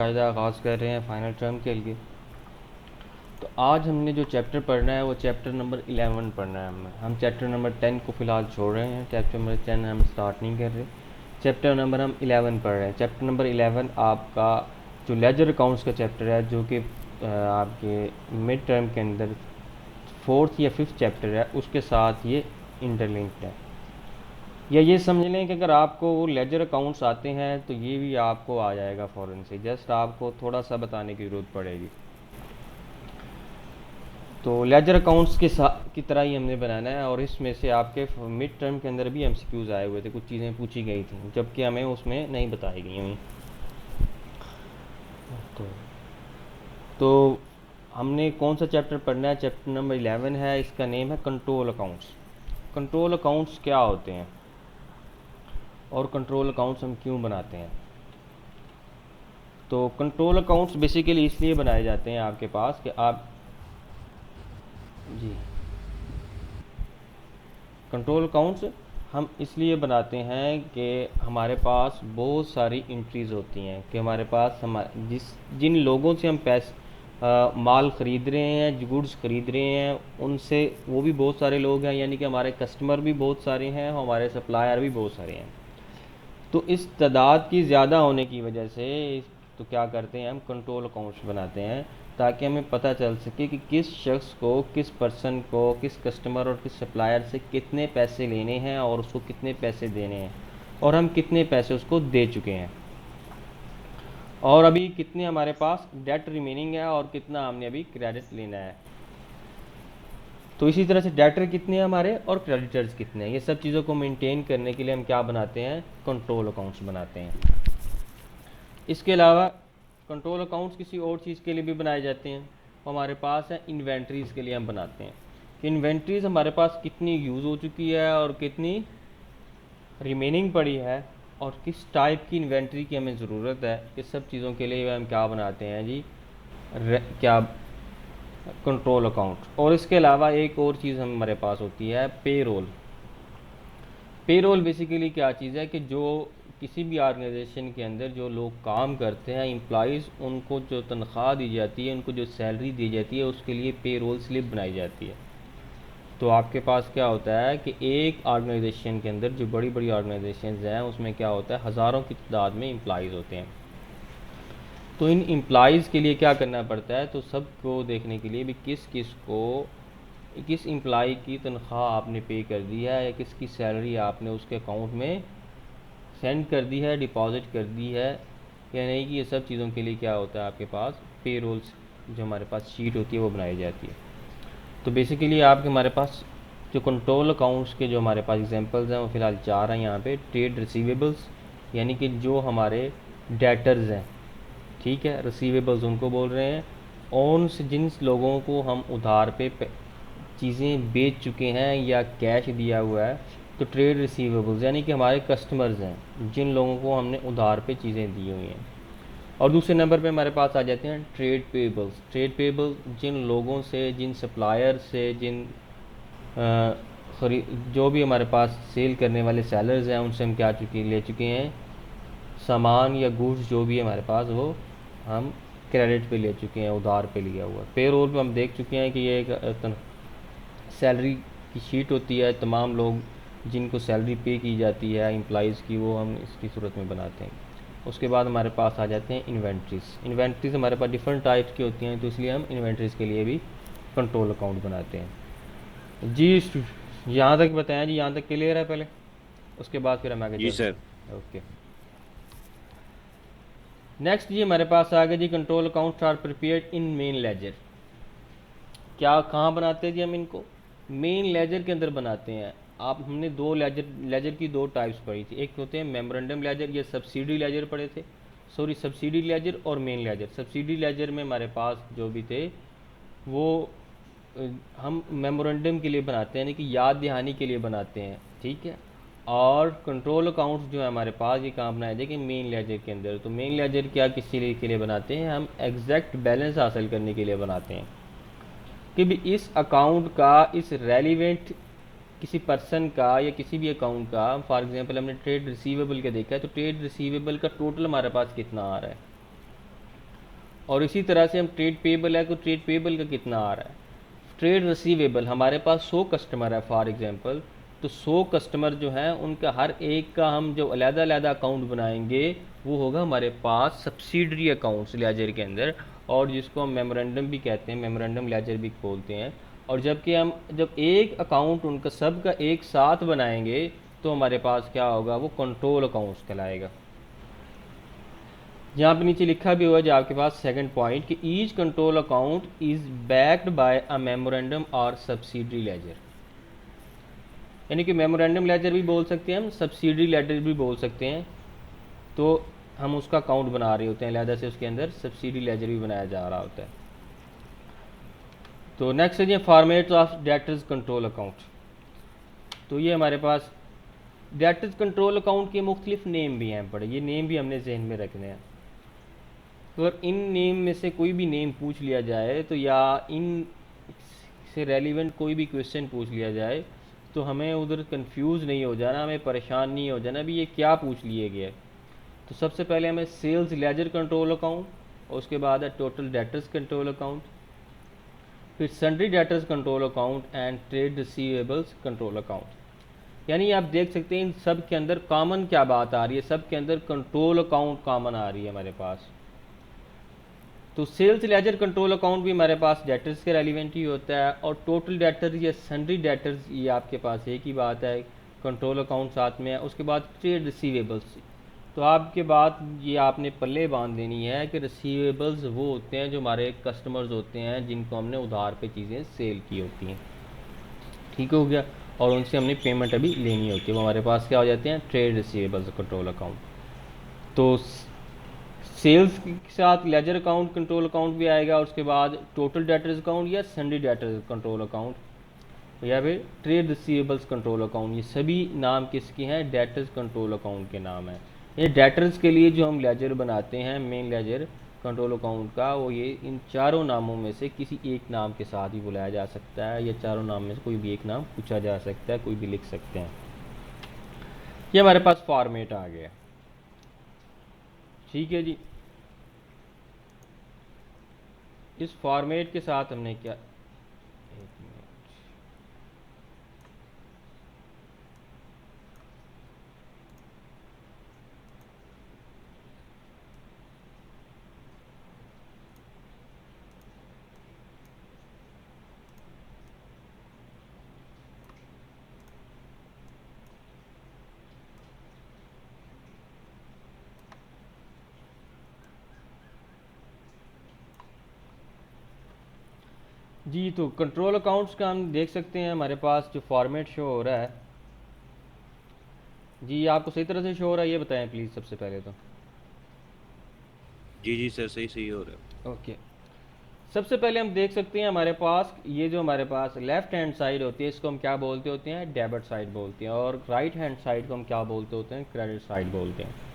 कायदा आगाज़ कर रहे हैं फाइनल टर्म के लिए। तो आज हमने जो चैप्टर पढ़ना है वो चैप्टर नंबर 11 पढ़ना है। हम चैप्टर नंबर 10 को फ़िलहाल छोड़ रहे हैं। चैप्टर नंबर 10 हम स्टार्ट नहीं कर रहे। चैप्टर नंबर हम 11 पढ़ रहे हैं। चैप्टर नंबर 11 आपका जो लेजर अकाउंट्स का चैप्टर है, जो कि आपके मिड टर्म के अंदर 4th या 5th चैप्टर है, उसके साथ ये इंटरलिंक्ड है। या ये समझ लें कि अगर आपको वो लेजर अकाउंट्स आते हैं तो ये भी आपको आ जाएगा फ़ौरन से, जस्ट आपको थोड़ा सा बताने की ज़रूरत पड़ेगी। तो लेजर अकाउंट्स की तरह ही हमने बनाना है, और इसमें से आपके मिड टर्म के अंदर भी एमसीक्यूज़ आए हुए थे, कुछ चीज़ें पूछी गई थी जबकि हमें उसमें नहीं बताई गई हुई। तो तो हमने कौन सा चैप्टर पढ़ना है? चैप्टर नंबर 11 है, इसका नेम है कंट्रोल अकाउंट्स। कंट्रोल अकाउंट्स क्या होते हैं और कंट्रोल अकाउंट्स हम क्यों बनाते हैं? तो कंट्रोल अकाउंट्स बेसिकली इसलिए बनाए जाते हैं आपके पास कि आप जी कंट्रोल अकाउंट्स हम इसलिए बनाते हैं कि हमारे पास बहुत सारी एंट्रीज़ होती हैं कि हमारे पास जिन लोगों से हम माल ख़रीद रहे हैं, गुड्स ख़रीद रहे हैं, उनसे वो भी बहुत सारे लोग हैं, यानी कि हमारे कस्टमर भी बहुत सारे हैं, हमारे सप्लायर भी बहुत सारे हैं। तो इस तादाद की ज़्यादा होने की वजह से तो क्या करते हैं, हम कंट्रोल अकाउंट्स बनाते हैं ताकि हमें पता चल सके कि किस शख्स को, किस पर्सन को, किस कस्टमर और किस सप्लायर से कितने पैसे लेने हैं और उसको कितने पैसे देने हैं, और हम कितने पैसे उसको दे चुके हैं, और अभी कितने हमारे पास डेट रिमेनिंग है और कितना हमने अभी क्रेडिट लेना है। तो इसी तरह से डेटर कितने हैं हमारे और क्रेडिटर्स कितने हैं, ये सब चीज़ों को मेंटेन करने के लिए हम क्या बनाते हैं? कंट्रोल अकाउंट्स बनाते हैं। इसके अलावा कंट्रोल अकाउंट्स किसी और चीज़ के लिए भी बनाए जाते हैं। हमारे पास है इन्वेंट्रीज़ के लिए हम बनाते हैं कि इन्वेंट्रीज़ हमारे पास कितनी यूज़ हो चुकी है और कितनी रिमेनिंग पड़ी है और किस टाइप की इन्वेंट्री की हमें ज़रूरत है। इस सब चीज़ों के लिए हम क्या बनाते हैं जी? क्या कंट्रोल अकाउंट। और इसके अलावा एक और चीज़ हमारे पास होती है पेरोल। पेरोल बेसिकली क्या चीज़ है कि जो किसी भी ऑर्गेनाइजेशन के अंदर जो लोग काम करते हैं, एम्प्लॉइज़, उनको जो तनख्वाह दी जाती है, उनको जो सैलरी दी जाती है, उसके लिए पेरोल स्लिप बनाई जाती है। तो आपके पास क्या होता है कि एक ऑर्गेनाइजेशन के अंदर जो बड़ी बड़ी ऑर्गेनाइजेशन हैं उसमें क्या होता है, हज़ारों की तादाद में एम्प्लॉइज़ होते हैं। तो इन एम्प्लॉइज़ के लिए क्या करना पड़ता है, तो सबको देखने के लिए भी किस एम्प्लॉई की तनख्वाह आपने पे कर दी है या किसकी सैलरी आपने उसके अकाउंट में सेंड कर दी है, डिपॉजिट कर दी है या नहीं, कि ये सब चीज़ों के लिए क्या होता है, आपके पास पेरोल्स जो हमारे पास शीट होती है वो बनाई जाती है। तो बेसिकली आपके हमारे पास जो कंट्रोल अकाउंट्स के जो हमारे पास एग्जांपल्स हैं वो फ़िलहाल 4 हैं यहाँ पे। ट्रेड रिसीवेबल्स, यानी कि जो हमारे डेटर्स हैं, ठीक है, रिसीवेबल्स उनको बोल रहे हैं। ओन से जिन लोगों को हम उधार पे चीज़ें बेच चुके हैं या कैश दिया हुआ है, तो ट्रेड रिसीवेबल्स यानी कि हमारे कस्टमर्स हैं, जिन लोगों को हमने उधार पे चीज़ें दी हुई हैं। और दूसरे नंबर पे हमारे पास आ जाते हैं ट्रेड पेबल्स। ट्रेड पेबल्स जिन लोगों से, जिन सप्लायर से, जो भी हमारे पास सेल करने वाले सेलर्स हैं, उनसे हम क्या ले चुके हैं, सामान या गुड्स जो भी है हमारे पास, वो हम क्रेडिट पे ले चुके हैं, उधार पे लिया हुआ। पेरोल पे हम देख चुके हैं कि ये एक सैलरी की शीट होती है, तमाम लोग जिनको सैलरी पे की जाती है एम्प्लॉइज़ की, वो हम इसकी सूरत में बनाते हैं। उसके बाद हमारे पास आ जाते हैं इन्वेंट्रीज़। इन्वेंट्रीज़ हमारे पास डिफरेंट टाइप्स की होती हैं, तो इसलिए हम इन्वेंट्रीज़ के लिए भी कंट्रोल अकाउंट बनाते हैं। जी यहाँ तक बताएं जी, यहाँ तक क्लियर है पहले, उसके बाद फिर हम आगे जी चलते सर। हैं। ओके, नेक्स्ट जी हमारे पास आ गया जी, control accounts are prepared in main ledger. क्या कहाँ बनाते हैं जी हम इनको? मेन लेजर के अंदर बनाते हैं। आप हमने दो लेजर की दो टाइप्स पढ़ी थी, एक होते हैं मेमोरेंडम लेजर या सब्सिडी लेजर पढ़े थे, सॉरी सब्सिडी लेजर और मेन लेजर। सब्सिडी लेजर में हमारे पास जो भी थे वो हम मेमोरेंडम के लिए बनाते हैं, यानी कि याद दहानी के लिए बनाते हैं, ठीक है। और कंट्रोल अकाउंट्स जो है हमारे पास, ये कहाँ बनाया जाए कि मेन लेजर के अंदर। तो मेन लेजर क्या किस लिए के लिए बनाते हैं, हम एग्जैक्ट बैलेंस हासिल करने के लिए बनाते हैं कि भी इस अकाउंट का, इस रेलिवेंट किसी पर्सन का या किसी भी अकाउंट का, फॉर एग्जांपल हमने ट्रेड रिसीवेबल का देखा है, तो ट्रेड रिसीवेबल का टोटल हमारे पास कितना आ रहा है, और इसी तरह से हम ट्रेड पेबल है, तो ट्रेड पेबल का कितना आ रहा है। ट्रेड रिसीवेबल, हमारे पास 100 कस्टमर है फॉर एग्जांपल, तो 100 कस्टमर जो हैं उनका हर एक का हम जो अलग-अलग अकाउंट बनाएंगे वो होगा हमारे पास सब्सिडरी अकाउंट्स लेजर के अंदर, और जिसको हम मेमोरेंडम भी कहते हैं, मेमोरेंडम लेजर भी बोलते हैं। और जबकि हम जब एक अकाउंट उनका सब का एक साथ बनाएंगे तो हमारे पास क्या होगा, वो कंट्रोल अकाउंट्स कहलाएगा। यहाँ पे नीचे लिखा भी हुआ है जो आपके पास सेकंड पॉइंट कि each control account is backed by a memorandum और सब्सिडरी लेजर। यानी कि मेमोरेंडम लेजर भी बोल सकते हैं हम, सब्सिडरी लेजर भी बोल सकते हैं। तो हम उसका अकाउंट बना रहे होते हैं, लिहाजा से उसके अंदर सब्सिडरी लेजर भी बनाया जा रहा होता है। तो नेक्स्ट है जी format of debtors control account. तो ये हमारे पास डेटर्स कंट्रोल अकाउंट के मुख्तलिफ नेम भी हैं पड़े, ये नेम भी हमने जहन में रखने हैं। तो अगर इन नेम में से कोई भी नेम पूछ लिया जाए तो, या इन से रेलिवेंट कोई भी क्वेश्चन पूछ लिया जाए तो हमें उधर कंफ्यूज नहीं हो जाना, हमें परेशान नहीं हो जाना भी ये क्या पूछ लिए गया। तो सबसे पहले हमें सेल्स लेजर कंट्रोल अकाउंट, और उसके बाद है टोटल डेटर्स कंट्रोल अकाउंट, फिर sundry debtors control account and trade receivables control account. यानी आप देख सकते हैं इन सब के अंदर कॉमन क्या बात आ रही है, सब के अंदर कंट्रोल अकाउंट कॉमन आ रही है हमारे पास। तो सेल्स लेजर कंट्रोल अकाउंट भी हमारे पास डेटर्स के रेलिवेंट ही होता है, और टोटल डेटर्स या सन्ड्री डेटर्स ये आपके पास एक ही बात है, कंट्रोल अकाउंट साथ में है। उसके बाद ट्रेड रिसीवेबल्स, तो आपके बात ये आपने पल्ले बांध देनी है कि रिसीवेबल्स वो होते हैं जो हमारे कस्टमर्स होते हैं जिनको हमने उधार पे चीज़ें सेल की होती हैं, ठीक हो गया, और उनसे हमने पेमेंट अभी लेनी होती है, वो हमारे पास क्या हो जाते हैं, ट्रेड रिसीवेबल्स कंट्रोल अकाउंट। तो सेल्स के साथ लेजर अकाउंट कंट्रोल अकाउंट भी आएगा, और उसके बाद टोटल डेटर्स अकाउंट या सन्ड्री डेटर्स कंट्रोल अकाउंट, या फिर ट्रेड रिसीवेबल्स कंट्रोल अकाउंट। ये सभी नाम किसके हैं, डेटर्स कंट्रोल अकाउंट के नाम है। ये डेटर्स के लिए जो हम लेजर बनाते हैं मेन लेजर कंट्रोल अकाउंट का, वो ये इन चारों नामों में से किसी एक नाम के साथ ही बुलाया जा सकता है, या चारों नाम में से कोई भी एक नाम पूछा जा सकता है, कोई भी लिख सकते हैं। ये हमारे पास फॉर्मेट आ गया, ठीक है जी। इस फॉर्मेट के साथ हमने क्या, एक मिनट, जी तो कंट्रोल अकाउंट्स का हम देख सकते हैं हमारे पास जो फॉर्मेट शो हो रहा है, जी आपको सही तरह से शो हो रहा है, ये बताएं प्लीज़ सबसे पहले तो। जी जी सर, सही सही हो रहा है। ओके, सबसे पहले हम देख सकते हैं हमारे पास ये जो हमारे पास लेफ्ट हैंड साइड होती है इसको हम क्या बोलते होते हैं, डेबिट साइड बोलते हैं, और राइट हैंड साइड को हम क्या बोलते होते हैं, क्रेडिट साइड बोलते हैं।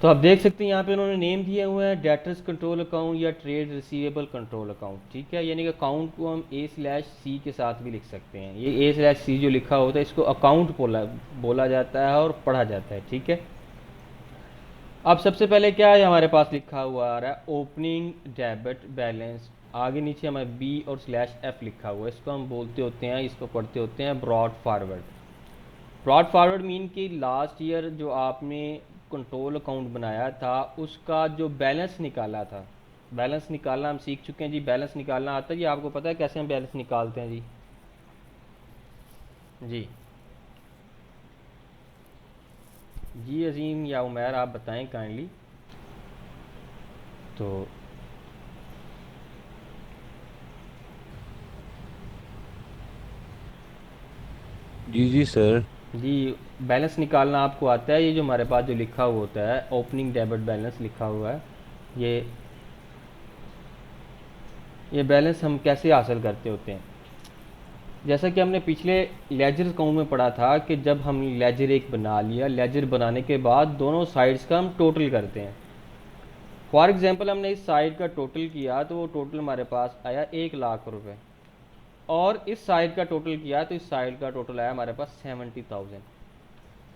तो आप देख सकते हैं यहाँ पे उन्होंने नेम दिए हुए हैं डेटर्स कंट्रोल अकाउंट या ट्रेड रिसीवेबल कंट्रोल अकाउंट, ठीक है। यानी कि अकाउंट को हम A/C के साथ भी लिख सकते हैं। ये A/C जो लिखा होता है इसको अकाउंट बोला जाता है और पढ़ा जाता है, ठीक है। अब सबसे पहले क्या है हमारे पास लिखा हुआ आ रहा है, ओपनिंग डेबिट बैलेंस, आगे नीचे हमारे B और /F लिखा हुआ है, इसको हम बोलते होते हैं, इसको पढ़ते होते हैं brought forward. Brought forward mean कि लास्ट ईयर जो आपने कंट्रोल अकाउंट बनाया था उसका जो बैलेंस निकाला था, बैलेंस निकालना हम सीख चुके हैं जी। बैलेंस निकालना आता है जी, आपको पता है कैसे हम बैलेंस निकालते हैं जी? जी जी अजीम या उमैर आप बताएं काइंडली। तो जी जी सर। जी बैलेंस निकालना आपको आता है, ये जो हमारे पास जो लिखा हुआ होता है ओपनिंग डेबिट बैलेंस लिखा हुआ है, ये बैलेंस हम कैसे हासिल करते होते हैं। जैसा कि हमने पिछले लेजर अकाउंट में पढ़ा था कि जब हम लेजर एक बना लिया, लेजर बनाने के बाद दोनों साइड्स का हम टोटल करते हैं। फॉर एग्जांपल हमने इस साइड का टोटल किया तो वो टोटल हमारे पास आया 1,00,000 रुपये, और इस साइड का टोटल किया तो इस साइड का टोटल आया हमारे पास 70,000।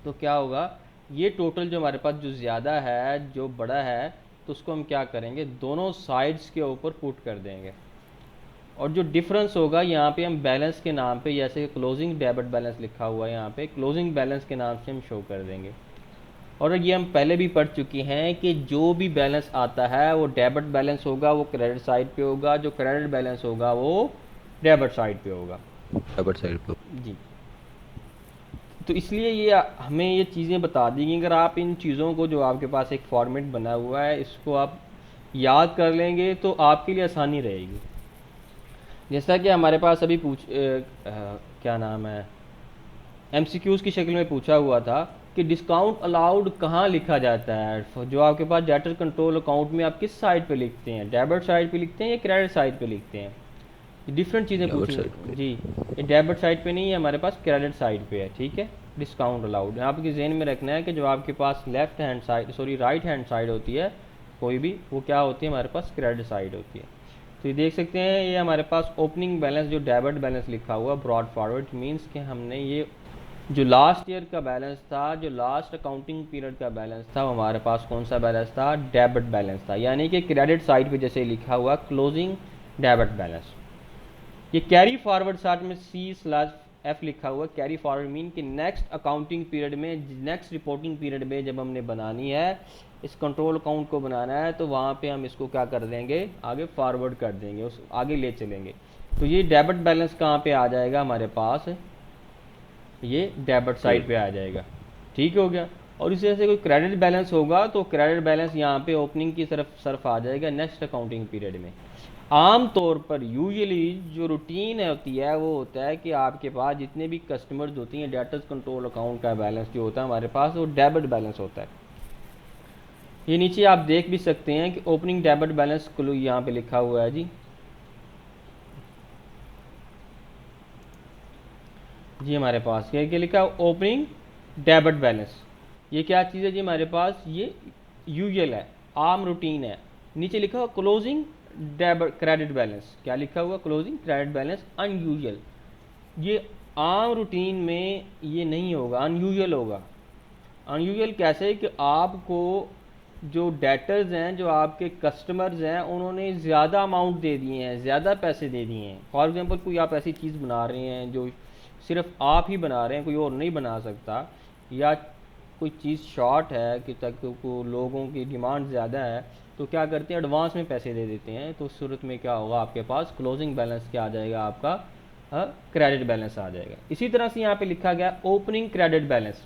तो क्या होगा, ये टोटल जो हमारे पास जो ज़्यादा है, जो बड़ा है, तो उसको हम क्या करेंगे, दोनों साइड्स के ऊपर पुट कर देंगे, और जो डिफरेंस होगा यहाँ पे हम बैलेंस के नाम पे, जैसे क्लोजिंग डेबिट बैलेंस लिखा हुआ है यहाँ पे, क्लोजिंग बैलेंस के नाम से हम शो कर देंगे। और ये हम पहले भी पढ़ चुके हैं कि जो भी बैलेंस आता है वो डेबिट बैलेंस होगा, वो क्रेडिट साइड पे होगा, जो क्रेडिट बैलेंस होगा वो डेबिट साइड पे होगा। डेबिट साइड पे। जी, तो इसलिए ये हमें ये चीज़ें बता दी गई। अगर आप इन चीज़ों को, जो आपके पास एक फॉर्मेट बना हुआ है, इसको आप याद कर लेंगे तो आपके लिए आसानी रहेगी। जैसा कि हमारे पास अभी क्या नाम है, एमसीक्यूज़ की शक्ल में पूछा हुआ था कि डिस्काउंट अलाउड कहाँ लिखा जाता है। जो आपके पास डेटर कंट्रोल अकाउंट में आप किस साइड पे लिखते हैं, डेबिट साइड पे लिखते हैं या क्रेडिट साइड पे लिखते हैं? डिफरेंट चीज़ें डेबिट पूछी साइड पे। जी। ये डेबिट साइड पे नहीं है, हमारे पास क्रेडिट साइड पे है, ठीक है। डिस्काउंट अलाउड आपके जहन में रखना है कि जो आपके पास left hand side, sorry right hand side होती है कोई भी, वो क्या होती है, हमारे पास क्रेडिट साइड होती है। तो ये देख सकते हैं, ये हमारे पास ओपनिंग बैलेंस जो डेबिट बैलेंस लिखा हुआ ब्रॉड फॉरवर्ड मीन्स कि हमने ये जो लास्ट ईयर का बैलेंस था, जो लास्ट अकाउंटिंग पीरियड का बैलेंस था, वो हमारे पास कौन सा बैलेंस था, डेबिट बैलेंस था। यानी कि क्रेडिट साइड पे जैसे लिखा हुआ क्लोजिंग डेबिट बैलेंस। ये कैरी फॉरवर्ड साथ में C/F लिखा हुआ, कैरी फॉरवर्ड मीन कि नेक्स्ट अकाउंटिंग पीरियड में, नेक्स्ट रिपोर्टिंग पीरियड में जब हमने बनानी है इस कंट्रोल अकाउंट को बनाना है, तो वहाँ पे हम इसको क्या कर देंगे, आगे फॉरवर्ड कर देंगे, उस आगे ले चलेंगे। तो ये डेबिट बैलेंस कहाँ पे आ जाएगा हमारे पास, ये डेबिट साइड पे आ जाएगा, ठीक हो गया। और इसी तरह से कोई क्रेडिट बैलेंस होगा तो क्रेडिट बैलेंस यहाँ पे ओपनिंग की तरफ आ जाएगा नेक्स्ट अकाउंटिंग पीरियड में। आम तौर पर यूजुअली जो रूटीन होती है वो होता है कि आपके पास जितने भी कस्टमर्स होती हैं, डेटर्स कंट्रोल अकाउंट का बैलेंस जो होता है हमारे पास, वो डेबिट बैलेंस होता है। ये नीचे आप देख भी सकते हैं कि ओपनिंग डेबिट बैलेंस यहाँ पे लिखा हुआ है जी हमारे पास क्या क्या लिखा है, ओपनिंग डेबिट बैलेंस। ये क्या चीज़ है जी हमारे पास, ये यूजुअल है, आम रूटीन है। नीचे लिखा हुआ क्लोजिंग डेबिट क्रेडिट बैलेंस, क्या लिखा हुआ, क्लोजिंग क्रेडिट बैलेंस अनयूजुअल। ये आम रूटीन में ये नहीं होगा, अनयूजुअल होगा। अनयूजुअल कैसे कि आपको जो डेटर्स हैं, जो आपके कस्टमर्स हैं, उन्होंने ज़्यादा अमाउंट दे दिए हैं, ज़्यादा पैसे दे दिए हैं। फॉर एग्जांपल कोई आप ऐसी चीज़ बना रहे हैं जो सिर्फ आप ही बना रहे हैं, कोई और नहीं बना सकता, या कोई चीज़ शॉर्ट है कि तक को लोगों की डिमांड ज़्यादा है, तो क्या करते हैं, एडवांस में पैसे दे देते हैं। तो उस सूरत में क्या होगा, आपके पास क्लोजिंग बैलेंस क्या आ जाएगा, आपका क्रेडिट बैलेंस आ जाएगा। इसी तरह से यहाँ पे लिखा गया ओपनिंग क्रेडिट बैलेंस।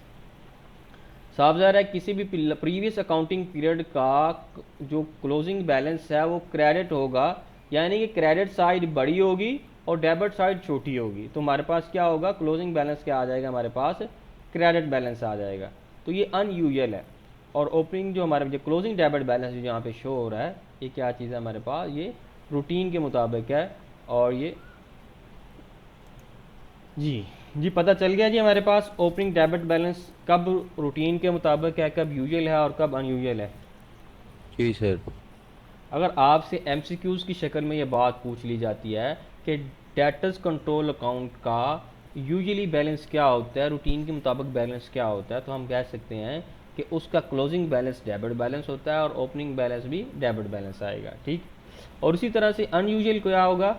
साफ ज़ाहिर है किसी भी प्रीवियस अकाउंटिंग पीरियड का जो क्लोजिंग बैलेंस है वो क्रेडिट होगा, यानी कि क्रेडिट साइड बड़ी होगी और डेबिट साइड छोटी होगी। तो हमारे पास क्या होगा, क्लोजिंग बैलेंस क्या आ जाएगा, हमारे पास क्रेडिट बैलेंस आ जाएगा। तो ये अनयूजुअल है। और ओपनिंग जो हमारे जो क्लोजिंग डेबिट बैलेंस जो यहाँ पे शो हो रहा है, ये क्या चीज़ है हमारे पास, ये रूटीन के मुताबिक है। और ये जी पता चल गया जी हमारे पास ओपनिंग डेबिट बैलेंस कब रूटीन के मुताबिक है, कब यूजुअल है और कब अनयूजुअल है। जी सर। अगर आपसे एमसीक्यूज़ की शक्ल में ये बात पूछ ली जाती है कि डेटर्स कंट्रोल अकाउंट का यूजुअली बैलेंस क्या होता है, रूटीन के मुताबिक बैलेंस क्या होता है, तो हम कह सकते हैं कि उसका क्लोजिंग बैलेंस डेबिट बैलेंस होता है और ओपनिंग बैलेंस भी डेबिट बैलेंस आएगा, ठीक। और इसी तरह से अनयूजुअल क्या होगा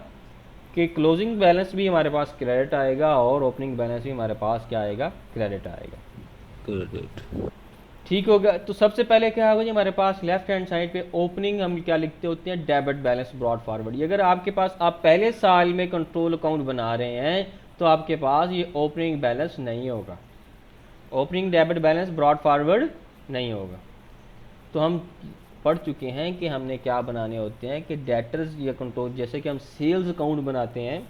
कि क्लोजिंग बैलेंस भी हमारे पास क्रेडिट आएगा और ओपनिंग बैलेंस भी हमारे पास क्या आएगा, क्रेडिट आएगा। क्रेडिट, ठीक हो गया। तो सबसे पहले क्या होगा जी हमारे पास लेफ्ट हैंड साइड पे ओपनिंग हम क्या लिखते होते हैं, डेबिट बैलेंस ब्रॉड फॉरवर्ड। अगर आपके पास आप पहले साल में कंट्रोल अकाउंट बना रहे हैं तो आपके पास ये ओपनिंग बैलेंस नहीं होगा, opening debit balance brought forward नहीं होगा। तो हम पढ़ चुके हैं कि हमने क्या बनाने होते हैं कि डेटर्स या कंट्रोल, जैसे कि हम सेल्स अकाउंट बनाते हैं,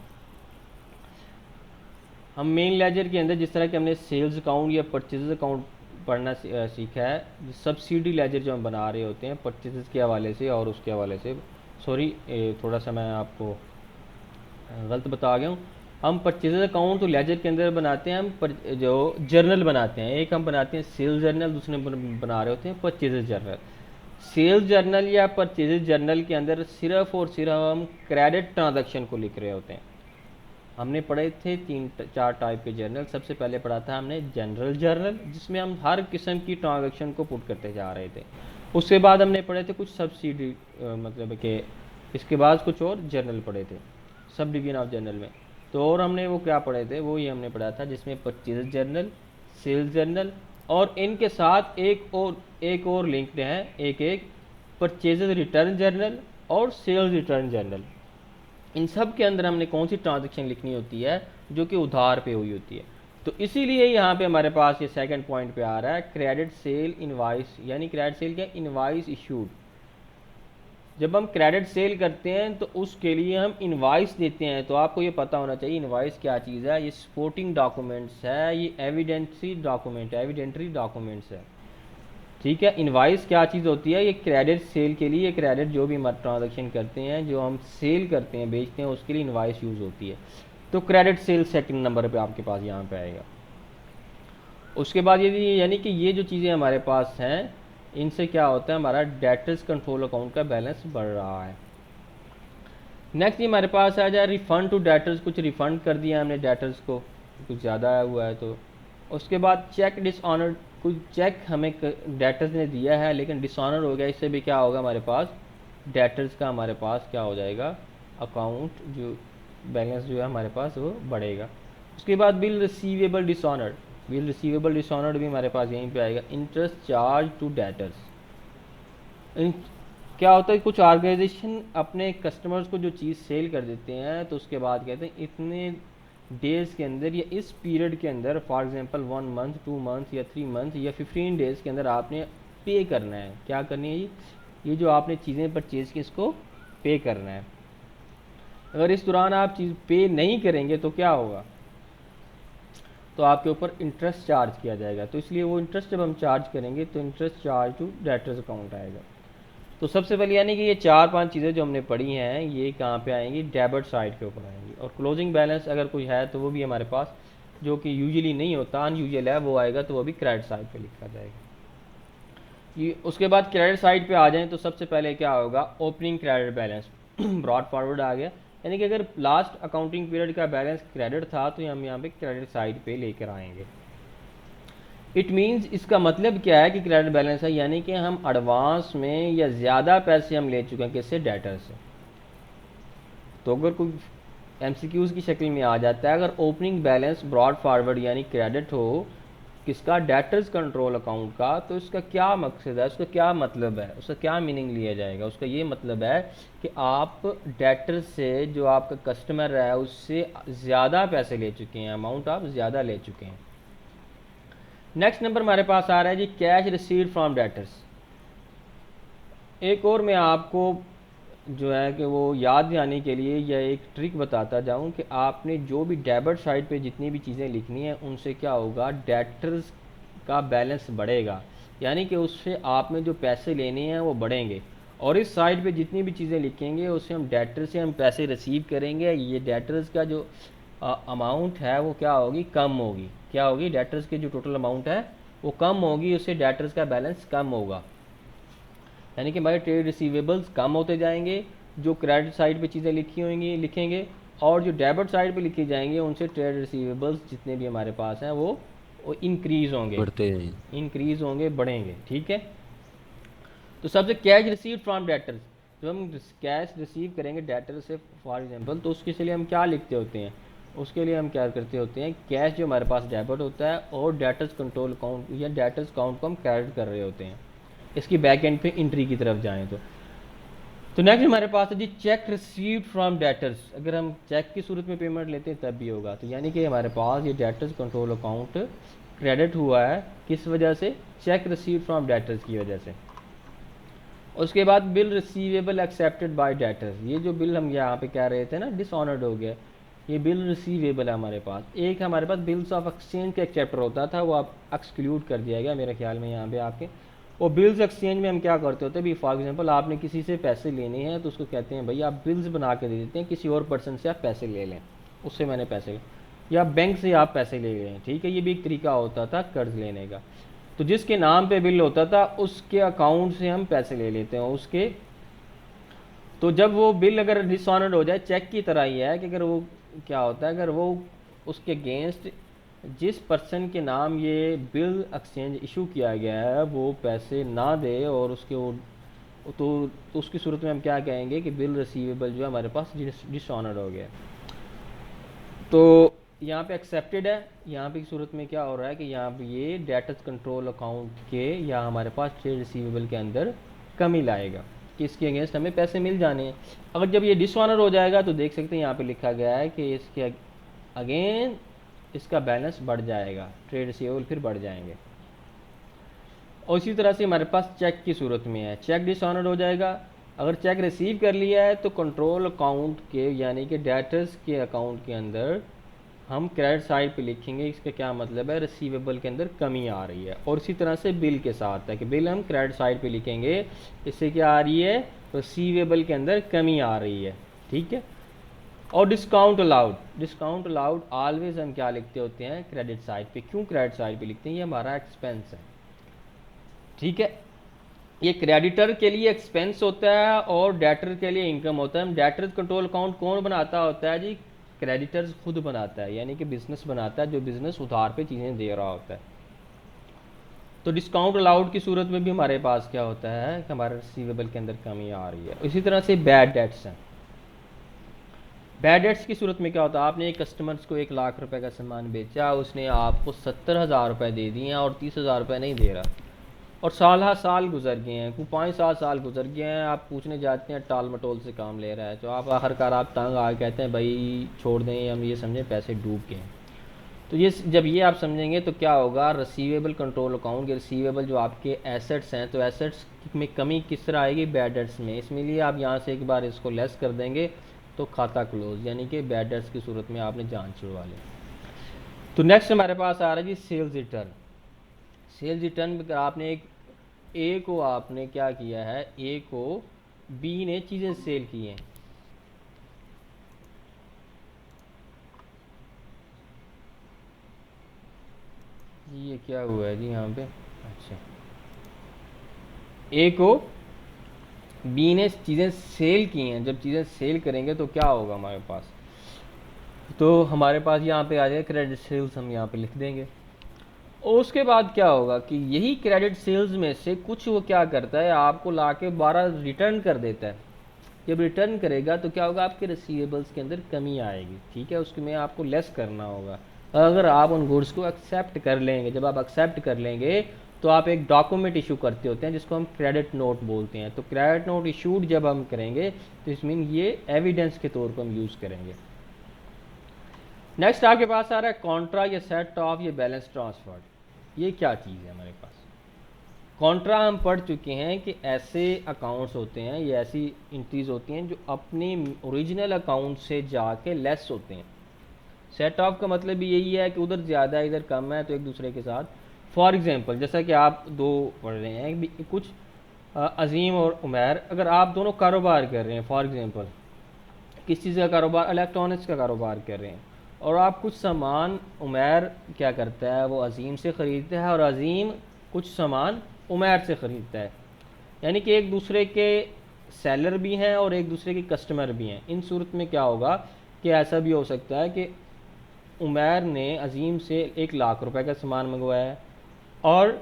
हम मेन लेजर के अंदर जिस तरह कि हमने सेल्स अकाउंट या परचेज अकाउंट पढ़ना सीखा है, सब्सिडी लेजर जो हम बना रहे होते हैं परचेज के हवाले से और उसके हवाले से, सॉरी थोड़ा सा मैं आपको गलत बता गया हूँ। हम परचेज अकाउंट तो लेजर के अंदर बनाते हैं, हम जो जर्नल बनाते हैं, एक हम बनाते हैं सेल्स जर्नल, दूसरे बना रहे होते हैं परचेज जर्नल। सेल्स जर्नल या परचेज जर्नल के अंदर सिर्फ और सिर्फ हम क्रेडिट ट्रांजैक्शन को लिख रहे होते हैं। हमने पढ़े थे 3-4 टाइप के जर्नल। सबसे पहले पढ़ा था हमने जनरल जर्नल, जिसमें हम हर किस्म की ट्रांजैक्शन को पुट करते जा रहे थे। उसके बाद हमने पढ़े थे कुछ सब्सिडी, मतलब कि इसके बाद कुछ और जर्नल पढ़े थे सब डिवीजन ऑफ जर्नल में। तो और हमने वो क्या पढ़े थे, वो ये हमने पढ़ा था जिसमें परचेज जर्नल, सेल्स जर्नल, और इनके साथ एक और लिंक्ड है, एक परचेज रिटर्न जर्नल और सेल्स रिटर्न जर्नल। इन सब के अंदर हमने कौन सी ट्रांजैक्शन लिखनी होती है, जो कि उधार पे हुई होती है। तो इसीलिए यहाँ पे हमारे पास ये सेकंड पॉइंट पे आ रहा है क्रेडिट सेल इनवाइस, यानी क्रेडिट सेल क्या, इनवाइस इशूड। जब हम क्रेडिट सेल करते हैं तो उसके लिए हम इनवाइस देते हैं। तो आपको ये पता होना चाहिए इनवाइस क्या चीज़ है। ये सपोर्टिंग डॉक्यूमेंट्स है, ये एविडेंसी डॉक्यूमेंट है, एविडेंटरी डॉक्यूमेंट्स है, ठीक है। इनवाइस क्या चीज़ होती है, ये क्रेडिट सेल के लिए, क्रेडिट जो भी हम ट्रांजेक्शन करते हैं, जो हम सेल करते हैं, बेचते हैं, उसके लिए इनवाइस यूज़ होती है। तो क्रेडिट सेल सेकंड नंबर पे आपके पास यहाँ पे आएगा। उसके बाद यदि यानी कि ये जो चीज़ें हमारे पास हैं, इनसे क्या होता है, हमारा डेटर्स कंट्रोल अकाउंट का बैलेंस बढ़ रहा है। नेक्स्ट ये हमारे पास आ जाए रिफ़ंड टू डेटर्स, कुछ रिफ़ंड कर दिया हमने डेटर्स को, कुछ ज़्यादा हुआ है तो। उसके बाद चेक डिसऑनर्ड, कुछ चेक हमें डेटर्स ने दिया है लेकिन डिसऑनर हो गया, इससे भी क्या होगा, हमारे पास डेटर्स का हमारे पास क्या हो जाएगा, अकाउंट जो बैलेंस जो है हमारे पास वो बढ़ेगा। उसके बाद bill receivable dishonoured, bill receivable dishonoured भी हमारे पास यहीं पे आएगा। इंटरेस्ट चार्ज टू डेटर्स, क्या होता है, कुछ ऑर्गेनाइजेशन अपने कस्टमर्स को जो चीज़ सेल कर देते हैं तो उसके बाद कहते हैं इतने डेज़ के अंदर या इस पीरियड के अंदर, फॉर एग्जांपल 1 मंथ, 2 मंथ या 3 मंथ या 15 डेज़ के अंदर आपने पे करना है। क्या करनी है, ये जो आपने चीज़ें परचेज़ की इसको पे करना है। अगर इस दौरान आप चीज़ पे नहीं करेंगे तो क्या होगा, तो आपके ऊपर इंटरेस्ट चार्ज किया जाएगा। तो इसलिए वो इंटरेस्ट जब हम चार्ज करेंगे तो interest charge to debtors account आएगा। तो सबसे पहले यानी कि ये 4-5 चीज़ें जो हमने पढ़ी हैं ये कहाँ पे आएंगी, डेबिट साइड के ऊपर आएंगी। और क्लोजिंग बैलेंस अगर कोई है तो वो भी हमारे पास, जो कि यूजुअली नहीं होता, अनयूजुअल है, वो आएगा तो वो भी क्रेडिट साइड पे लिखा जाएगा। ये उसके बाद क्रेडिट साइड पे आ जाएं तो सबसे पहले क्या होगा, opening credit balance brought forward आ गया, यानी कि अगर लास्ट अकाउंटिंग पीरियड का बैलेंस क्रेडिट था तो हम यहाँ पे क्रेडिट साइड पे लेकर आएंगे। इट मीन्स, इसका मतलब क्या है कि क्रेडिट बैलेंस है, यानी कि हम एडवांस में या ज़्यादा पैसे हम ले चुके हैं किससे, डेटर से। तो अगर कोई एमसीक्यूज की शक्ल में आ जाता है, अगर ओपनिंग बैलेंस ब्रॉड फॉरवर्ड यानी क्रेडिट हो किसका, डेटर्स कंट्रोल अकाउंट का, तो इसका क्या मकसद है, उसका क्या मतलब है, उसका क्या मीनिंग लिया जाएगा। उसका ये मतलब है कि आप डेटर से, जो आपका कस्टमर है, उससे ज़्यादा पैसे ले चुके हैं, अमाउंट आप ज़्यादा ले चुके हैं। नेक्स्ट नंबर हमारे पास आ रहा है जी कैश रिसीव्ड फ्रॉम डेटर्स। एक और मैं आपको जो है कि वो याद दिलाने के लिए या एक ट्रिक बताता जाऊं कि आपने जो भी डेबिट साइड पे जितनी भी चीज़ें लिखनी है उनसे क्या होगा, डेटर्स का बैलेंस बढ़ेगा, यानी कि उससे आपने जो पैसे लेने हैं वो बढ़ेंगे। और इस साइड पे जितनी भी चीज़ें लिखेंगे उससे हम डेटर से हम पैसे रिसीव करेंगे, ये डेटर्स का जो अमाउंट है वो क्या होगी, कम होगी। क्या होगी, डेटर्स की जो टोटल अमाउंट है वो कम होगी, उससे डेटर्स का बैलेंस कम होगा, यानी कि हमारे ट्रेड रिसीवेबल्स कम होते जाएंगे। जो क्रेडिट साइड पे चीज़ें लिखी होंगी लिखेंगे, और जो डेबिट साइड पे लिखी जाएंगे उनसे ट्रेड रिसीवेबल्स जितने भी हमारे पास हैं वो इंक्रीज़ होंगे, बढ़ते हैं। इंक्रीज़ होंगे, बढ़ेंगे, ठीक है। तो सबसे कैश रिसीव फ्रॉम डेटर्स, जब हम कैश रिसीव करेंगे डेटर से फॉर एग्जांपल, तो उसके लिए हम क्या लिखते होते हैं, उसके लिए हम क्या करते होते हैं, कैश जो हमारे पास डेबिट होता है और डेटर्स कंट्रोल अकाउंट या डेटर्स अकाउंट को हम क्रेडिट कर रहे होते हैं, इसकी बैक एंड पे एंट्री की तरफ जाएं तो नेक्स्ट हमारे पास है जी चेक रिसीव्ड फ्रॉम डेटर्स। अगर हम चेक की सूरत में पेमेंट लेते हैं तब भी होगा, तो यानी कि हमारे पास ये डेटर्स कंट्रोल अकाउंट क्रेडिट हुआ है किस वजह से, चेक रिसीव्ड फ्रॉम डेटर्स की वजह से। उसके बाद bill receivable accepted by debtors, ये जो बिल हम यहाँ पे कह रहे थे ना डिसऑनर्ड हो गया, ये बिल रिसीवेबल है हमारे पास। एक हमारे पास बिल्स ऑफ एक्सचेंज का एक चैप्टर होता था, वो आप एक्सक्लूड कर दिया गया मेरे ख्याल में यहाँ पे आपके। और बिल्स एक्सचेंज में हम क्या करते होते हैं, भी फॉर एग्जांपल आपने किसी से पैसे लेने हैं तो उसको कहते हैं भाई आप बिल्स बना के दे देते हैं, किसी और पर्सन से आप पैसे ले लें, उससे मैंने पैसे, या बैंक से आप पैसे ले लें, ठीक है। ये भी एक तरीका होता था कर्ज लेने का। तो जिसके नाम पे बिल होता था उसके अकाउंट से हम पैसे ले लेते हैं उसके। तो जब वो बिल अगर डिसऑनर्ड हो जाए, चेक की तरह ही है कि अगर वो क्या होता है, अगर वो उसके अगेंस्ट जिस पर्सन के नाम ये बिल एक्सचेंज इशू किया गया है वो पैसे ना दे और तो उसकी सूरत में हम क्या कहेंगे कि बिल रिसीवेबल जो है हमारे पास डिसऑनर्ड हो गया। तो यहाँ पे एक्सेप्टेड है, यहाँ पे की सूरत में क्या हो रहा है कि यहाँ पे ये डेटर्स कंट्रोल अकाउंट के या हमारे पास ट्रेड रिसीवेबल के अंदर कमी लाएगा कि इसके अगेंस्ट हमें पैसे मिल जाने हैं। अगर जब ये डिसऑनर हो जाएगा तो देख सकते हैं यहाँ पे लिखा गया है कि इसके अगेन इसका बैलेंस बढ़ जाएगा, ट्रेड रिसीवेबल फिर बढ़ जाएंगे। और इसी तरह से हमारे पास चेक की सूरत में है, चेक डिसऑनर्ड हो जाएगा। अगर चेक रिसीव कर लिया है तो कंट्रोल अकाउंट के यानी कि डेटर्स के अकाउंट के अंदर हम क्रेडिट साइड पे लिखेंगे, इसका क्या मतलब है, रिसीवेबल के अंदर कमी आ रही है। और इसी तरह से बिल के साथ है कि बिल हम क्रेडिट साइड पे लिखेंगे, इससे क्या आ रही है, रिसीवेबल के अंदर कमी आ रही है। ठीक है। और डिस्काउंट अलाउड ऑलवेज हम क्या लिखते होते हैं, क्रेडिट साइड पे। क्यों क्रेडिट साइड पे लिखते हैं, ये हमारा एक्सपेंस है। ठीक है, ये क्रेडिटर के लिए एक्सपेंस होता है और डेटर के लिए इनकम होता है। डेटर कंट्रोल अकाउंट कौन बनाता होता है जी, क्रेडिटर्स खुद बनाता है, यानी कि बिजनेस बनाता है, जो बिजनेस उधार पे चीज़ें दे रहा होता है। तो डिस्काउंट अलाउड की सूरत में भी हमारे पास क्या होता है कि हमारे रिसीवेबल के अंदर कमी आ रही है। इसी तरह से बैड डेट्स हैं। बैड डेट्स की सूरत में क्या होता है, आपने एक कस्टमर्स को 1 लाख रुपए का सामान बेचा, उसने आपको 70,000 रुपये दे दिए हैं और 30,000 रुपये नहीं दे रहा, और साल गुजर गए हैं, कोई 5-7 साल गुजर गए हैं, आप पूछने जाते हैं टाल मटोल से काम ले रहा है, तो आप आखिरकार आप तंग आ कहते हैं भाई छोड़ दें, हम ये समझें पैसे डूब गए हैं। तो ये जब ये आप समझेंगे तो क्या होगा, रिसीवेबल कंट्रोल अकाउंट के रिसीवेबल जो आपके एसेट्स हैं, तो एसेट्स में कमी किस तरह आएगी, बैड डेट्स में। इसमें लिए आप यहाँ से एक बार इसको लेस कर देंगे तो खाता क्लोज, यानी कि बैड डेट्स की सूरत में आपने जान छुड़वा ली। तो नेक्स्ट हमारे पास आ रहा है जी सेल्स रिटर्न। सेल्स रिटर्न में आपने एक ए को आपने क्या किया है, ए को बी ने चीज़ें सेल की हैं, जी ये क्या हुआ है जी यहाँ पे, अच्छा ए को बी ने चीज़ें सेल की हैं। जब चीज़ें सेल करेंगे तो क्या होगा हमारे पास, तो हमारे पास यहाँ पे आ जाएगा क्रेडिट सेल्स, हम यहाँ पे लिख देंगे। और उसके बाद क्या होगा कि यही क्रेडिट सेल्स में से कुछ वो क्या करता है, आपको ला के 12 रिटर्न कर देता है। जब रिटर्न करेगा तो क्या होगा, आपके रिसीवेबल्स के अंदर कमी आएगी। ठीक है, उसके में आपको लेस करना होगा। अगर आप उन गुड्स को एक्सेप्ट कर लेंगे, जब आप एक्सेप्ट कर लेंगे तो आप एक डॉक्यूमेंट इशू करते होते हैं जिसको हम क्रेडिट नोट बोलते हैं। तो क्रेडिट नोट इशूड जब हम करेंगे तो इस मीन ये एविडेंस के तौर पर हम यूज़ करेंगे। नेक्स्ट आपके पास आ रहा है कॉन्ट्रा या सेट ऑफ या बैलेंस ट्रांसफर। ये क्या चीज़ है हमारे पास, कॉन्ट्रा हम पढ़ चुके हैं कि ऐसे अकाउंट्स होते हैं, ये ऐसी एंट्रीज होती हैं जो अपने ओरिजिनल अकाउंट से जाके लेस होते हैं। सेट ऑफ का मतलब भी यही है कि उधर ज़्यादा इधर कम है तो एक दूसरे के साथ। फॉर एग्जांपल जैसा कि आप दो पढ़ रहे हैं, कुछ अजीम और उमैर, अगर आप दोनों कारोबार कर रहे हैं, फॉर एग्जांपल किस चीज़ का कारोबार, इलेक्ट्रॉनिक्स का कारोबार कर रहे हैं, और आप कुछ सामान उमैर क्या करता है वो अजीम से ख़रीदता है और अजीम कुछ सामान उमैर से ख़रीदता है, यानी कि एक दूसरे के सेलर भी हैं और एक दूसरे के कस्टमर भी हैं। इन सूरत में क्या होगा कि ऐसा भी हो सकता है कि उमैर ने अजीम से 1 लाख रुपए का सामान मंगवाया है और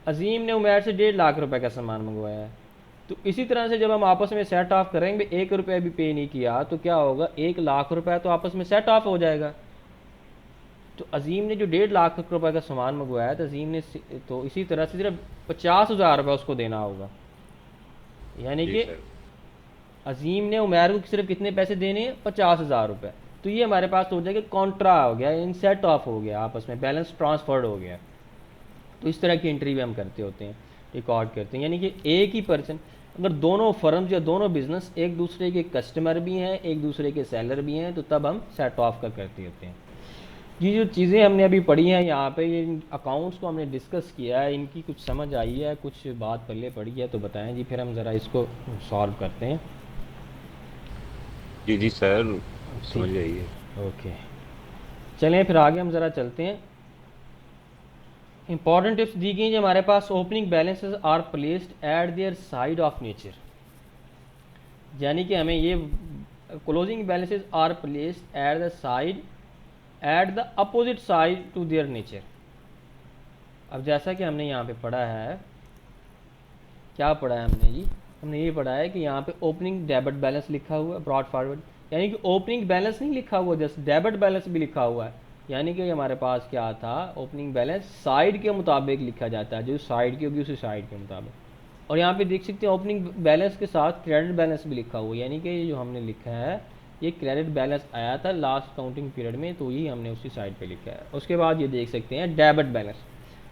अजीम ने उमैर से 1.5 लाख रुपए का सामान मंगवाया है। तो इसी तरह से जब हम आपस में सेट ऑफ करेंगे, 1 रुपया भी पे नहीं किया तो क्या होगा, 1 लाख रुपया तो आपस में सेट ऑफ हो जाएगा। तो अजीम ने जो 1.5 लाख रुपए का सामान मंगवाया तो अजीम ने तो इसी तरह से सिर्फ 50,000 रुपये उसको देना होगा, यानी कि अजीम ने उमैर को सिर्फ कितने पैसे देने हैं, 50,000 रुपये। तो ये हमारे पास हो जाएगा कॉन्ट्रा हो गया, इन सेट ऑफ हो गया, आपस में बैलेंस ट्रांसफर्ड हो गया। तो इस तरह की एंट्री भी हम करते होते हैं, रिकॉर्ड करते हैं, यानी कि एक ही पर्सन, अगर दोनों फर्म्स या दोनों बिजनेस एक दूसरे के कस्टमर भी हैं, एक दूसरे के सेलर भी हैं, तो तब हम सेट ऑफ का करते होते हैं। ये जो चीज़ें हमने अभी पढ़ी हैं यहाँ पे, ये अकाउंट्स को हमने डिस्कस किया है, इनकी कुछ समझ आई है, कुछ बात पल्ले पड़ी है तो बताएं जी, फिर हम ज़रा इसको सॉल्व करते हैं। जी जी सर, समझ गई है। ओके, चलें फिर आगे हम ज़रा चलते हैं। इंपॉर्टेंट टिप्स दी गई हैं हमारे पास। Opening balances are placed at their side of nature, यानी कि हमें ये closing balances are placed at the side at the opposite side to their nature. अब जैसा कि हमने यहाँ पे पढ़ा है, क्या पढ़ा है हमने जी, हमने ये पढ़ा है कि यहाँ पे ओपनिंग डेबिट बैलेंस लिखा हुआ है ब्रॉड फॉरवर्ड, यानी कि ओपनिंग बैलेंस नहीं लिखा हुआ, जस्ट डेबिट बैलेंस भी लिखा हुआ है। यानी कि हमारे पास क्या था, ओपनिंग बैलेंस साइड के मुताबिक लिखा जाता है, जो साइड की होगी उसी साइड के मुताबिक। और यहाँ पे देख सकते हैं ओपनिंग बैलेंस के साथ क्रेडिट बैलेंस भी लिखा हुआ है, यानी कि ये जो हमने लिखा है ये क्रेडिट बैलेंस आया था लास्ट काउंटिंग पीरियड में, तो ये हमने उसी साइड पे लिखा है। उसके बाद ये देख सकते हैं डेबिट बैलेंस,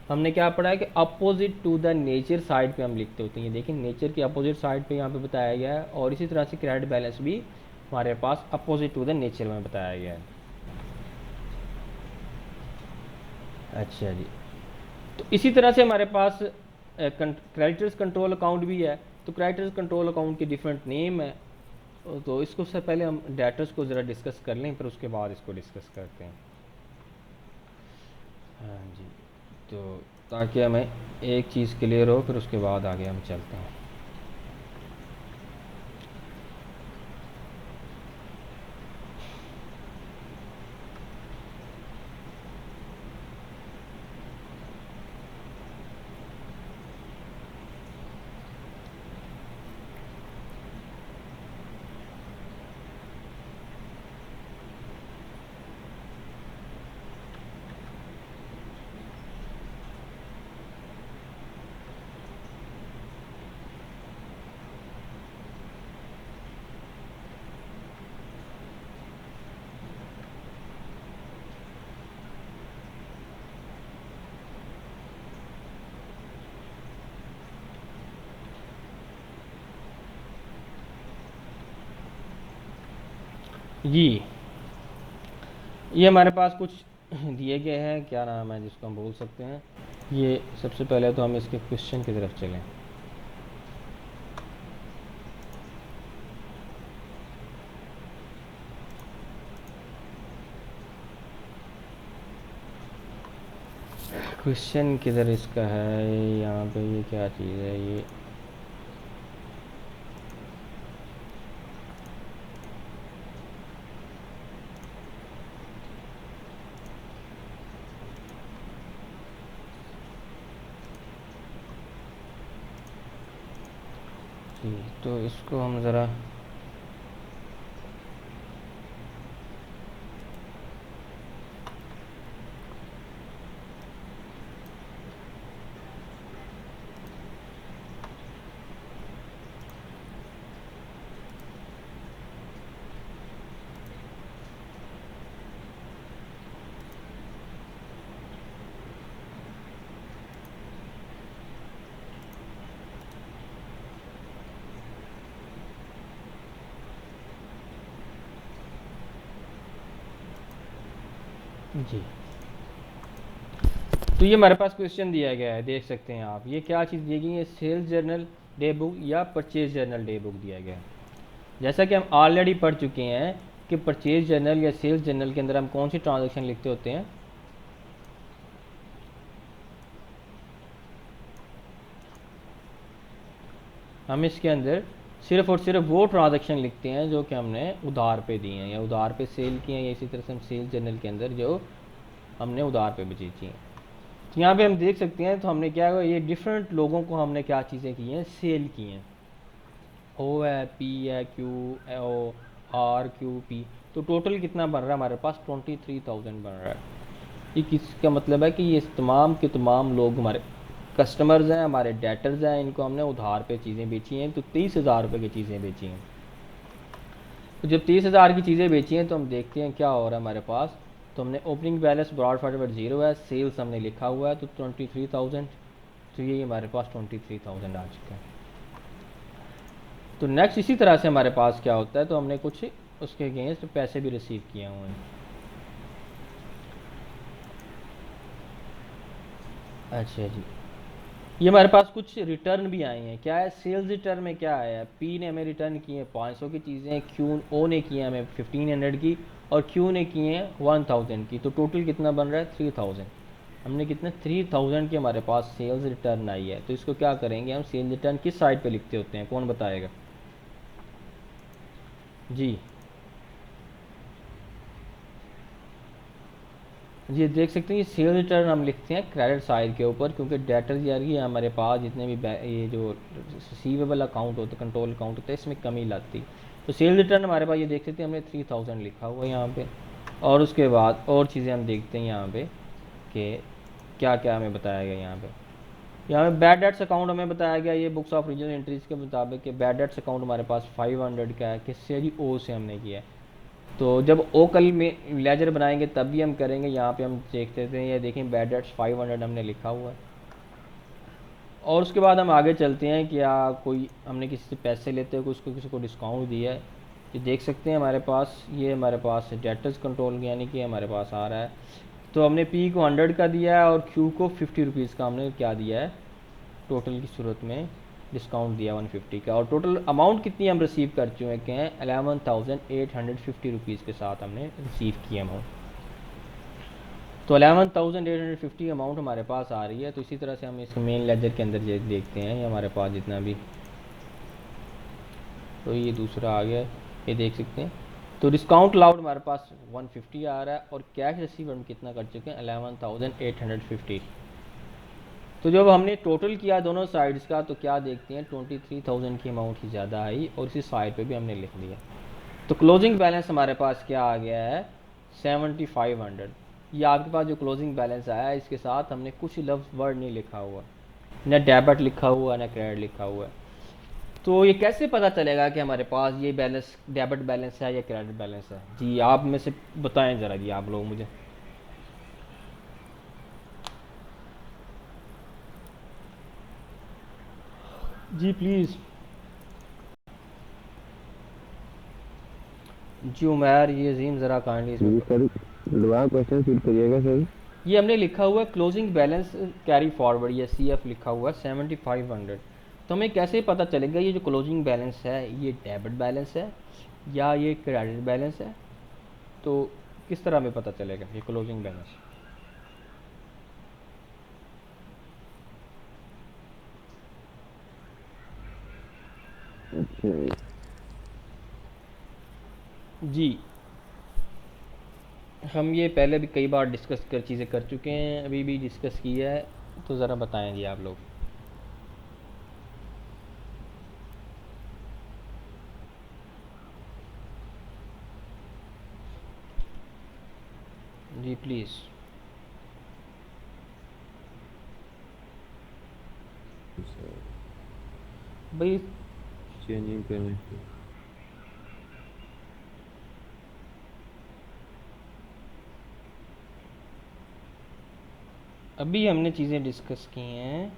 हमने क्या पढ़ा है कि opposite to the nature side पे हम लिखते होते हैं, देखिए नेचर के अपोजिट साइड पे यहाँ पे बताया गया है। और इसी तरह से क्रेडिट बैलेंस भी हमारे पास अपोजिट टू द नेचर में बताया गया है। अच्छा जी, तो इसी तरह से हमारे पास क्रेडिटर्स कंट्रोल अकाउंट भी है। तो क्रेडिटर्स कंट्रोल अकाउंट के डिफरेंट नेम है, तो इसको से पहले हम डेटर्स को ज़रा डिस्कस कर लें, फिर उसके बाद इसको डिस्कस करते हैं। हाँ जी, तो ताकि हमें एक चीज़ क्लियर हो, फिर उसके बाद आगे हम चलते हैं। जी, ये हमारे पास कुछ दिए गए हैं, क्या नाम है जिसको हम बोल सकते हैं। ये सबसे पहले तो हम इसके क्वेश्चन की तरफ चलें। क्वेश्चन किधर इसका है, यहाँ पे ये क्या चीज़ है ये, जी तो इसको हम ज़रा जी, तो ये हमारे पास क्वेश्चन दिया गया है, देख सकते हैं आप, ये क्या चीज़ दी गई है, सेल्स जर्नल डे बुक या परचेज जर्नल डे बुक दिया गया है। जैसा कि हम ऑलरेडी पढ़ चुके हैं कि परचेज जर्नल या सेल्स जर्नल के अंदर हम कौन सी ट्रांजैक्शन लिखते होते हैं, हम इसके अंदर सिर्फ और सिर्फ वो ट्रांजैक्शन लिखते हैं जो कि हमने उधार पे दी हैं या उधार पे सेल किए हैं, या इसी तरह से हम सेल्स जर्नल के अंदर जो हमने उधार पे बेची हैं। तो यहाँ पे हम देख सकते हैं, तो हमने क्या हुआ, ये डिफरेंट लोगों को हमने क्या चीज़ें की हैं, सेल की हैं। ओ है, पी है, Q, O, R, Q, P, तो टोटल कितना बन रहा है हमारे पास, 23,000 बन रहा है। ये किसका मतलब है कि ये तमाम के तमाम लोग हमारे कस्टमर्स हैं, हमारे डेटर्स हैं, इनको हमने उधार पे चीज़ें बेची हैं, तो 30,000 रुपये की चीज़ें बेची हैं। तो जब 30,000 की चीज़ें बेची हैं तो हम देखते हैं क्या हो रहा है हमारे पास। तो हमने ओपनिंग बैलेंस ब्रॉड फॉरवर्ड 0 है, सेल्स हमने लिखा हुआ है तो 23,000, तो ये हमारे पास 23,000 आ चुका है। तो नेक्स्ट इसी तरह से हमारे पास क्या होता है, तो हमने कुछ उसके अगेंस्ट पैसे भी रिसीव किए हुए हैं। अच्छा जी, ये हमारे पास कुछ रिटर्न भी आए हैं, क्या है, सेल्स रिटर्न में क्या आया है, पी ने हमें रिटर्न किए हैं 500 की चीज़ें, क्यू ओ ने किए हैं हमें 1500 की, और क्यू ने किए हैं 1000 की, तो टोटल कितना बन रहा है 3000। हमने कितने 3000 की हमारे पास सेल्स रिटर्न आई है। तो इसको क्या करेंगे हम, सेल्स रिटर्न किस साइड पे लिखते होते हैं, कौन बताएगा जी। ये देख सकते हैं, ये सेल रिटर्न हम लिखते हैं क्रेडिट साइड के ऊपर, क्योंकि डेटर यार ये हमारे पास जितने भी ये जो रिसीवेबल अकाउंट होते कंट्रोल अकाउंट होता है इसमें कमी लाती। तो सेल रिटर्न हमारे पास ये देख सकते हैं हमने 3000 लिखा हुआ है यहाँ पे। और उसके बाद और चीज़ें हम देखते हैं यहाँ पे कि क्या क्या हमें बताया गया यहाँ पे बैड डेट्स अकाउंट हमें बताया गया, ये बुक्स ऑफ रीजनल एंट्रीज के मुताबिक कि बैड डेट्स अकाउंट हमारे पास 500 का है, किससे जी ओ से हमने किया है। तो जब ओ कल में लेजर बनाएंगे तब भी हम करेंगे। यहाँ पे हम देखते थे, ये देखें बैड डेट्स 500 हमने लिखा हुआ है। और उसके बाद हम आगे चलते हैं, क्या कोई हमने किसी से पैसे लेते हुए उसको किसी को डिस्काउंट दिया है। ये देख सकते हैं हमारे पास, ये हमारे पास डेटर्स कंट्रोल यानी कि हमारे पास आ रहा है। तो हमने पी को 100 का दिया है और क्यू को 50 रुपीज़ का हमने क्या दिया है, टोटल की सूरत में डिस्काउंट दिया 150 का। और टोटल अमाउंट कितनी हम रिसीव कर चुके हैं, 11,850 रुपीज़ के साथ हमने रिसीव किया अमाउंट। तो 11,850 अमाउंट हमारे पास आ रही है। तो इसी तरह से हम इस मेन लेजर के अंदर ये देखते हैं, ये हमारे पास जितना भी, तो ये दूसरा आ गया, ये देख सकते हैं। तो डिस्काउंट अलाउड हमारे पास 150 आ रहा है और कैश रिसीव हम कितना कर चुके हैं, 11,850। तो जब हमने टोटल किया दोनों साइड्स का तो क्या देखते हैं, 23,000 की अमाउंट ही ज़्यादा आई और इसी साइड पे भी हमने लिख दिया। तो क्लोजिंग बैलेंस हमारे पास क्या आ गया है, 7500। ये आपके पास जो क्लोजिंग बैलेंस आया है इसके साथ हमने कुछ लफ्ज़ वर्ड नहीं लिखा हुआ, न डेबिट लिखा हुआ न क्रेडिट लिखा हुआ है। तो ये कैसे पता चलेगा कि हमारे पास ये बैलेंस डेबिट बैलेंस है या क्रेडिट बैलेंस है? जी आप में से बताएं ज़रा जी, आप लोग मुझे। जी प्लीज़। जी उमैर, ये अजीम ज़रा काइंडली इसमें जी सर, दोबारा क्वेश्चन फिर करिएगा सर। ये हमने लिखा हुआ है क्लोजिंग बैलेंस कैरी फॉरवर्ड या CF लिखा हुआ है 7500। तो हमें कैसे पता चलेगा ये जो क्लोजिंग बैलेंस है ये डेबिट बैलेंस है या ये क्रेडिट बैलेंस है? तो किस तरह हमें पता चलेगा ये क्लोजिंग बैलेंस? अच्छा, जी हम ये पहले भी कई बार डिस्कस कर चीज़ें कर चुके हैं, अभी भी डिस्कस किया है। तो ज़रा बताएंगे आप लोग। जी प्लीज़। भाई चेंजिंग पेमेंट। अभी हमने चीज़ें डिस्कस की हैं।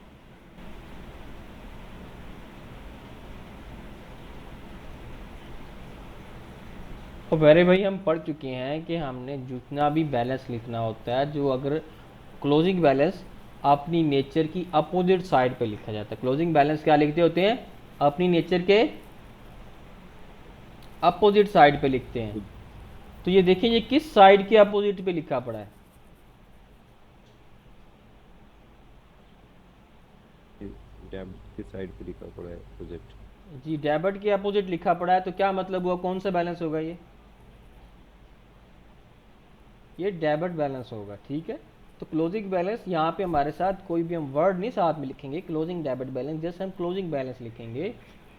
और मेरे भाई हम पढ़ चुके हैं कि हमने जितना भी बैलेंस लिखना होता है, जो अगर क्लोजिंग बैलेंस अपनी नेचर की अपोजिट साइड पे लिखा जाता है। क्लोजिंग बैलेंस क्या लिखते होते हैं, अपनी नेचर के अपोजिट साइड पे लिखते हैं। तो ये देखिए ये किस साइड के अपोजिट पे लिखा पड़ा है, डेबिट की साइड पे लिखा पड़ा है प्रोजेक्ट। जी डेबिट के अपोजिट लिखा पड़ा है। तो क्या मतलब हुआ, कौन सा बैलेंस होगा ये डेबिट बैलेंस होगा, ठीक है। तो क्लोजिंग बैलेंस यहाँ पे हमारे साथ कोई भी हम वर्ड नहीं साथ में लिखेंगे, क्लोजिंग डेबिट बैलेंस, जैसे हम क्लोजिंग बैलेंस लिखेंगे।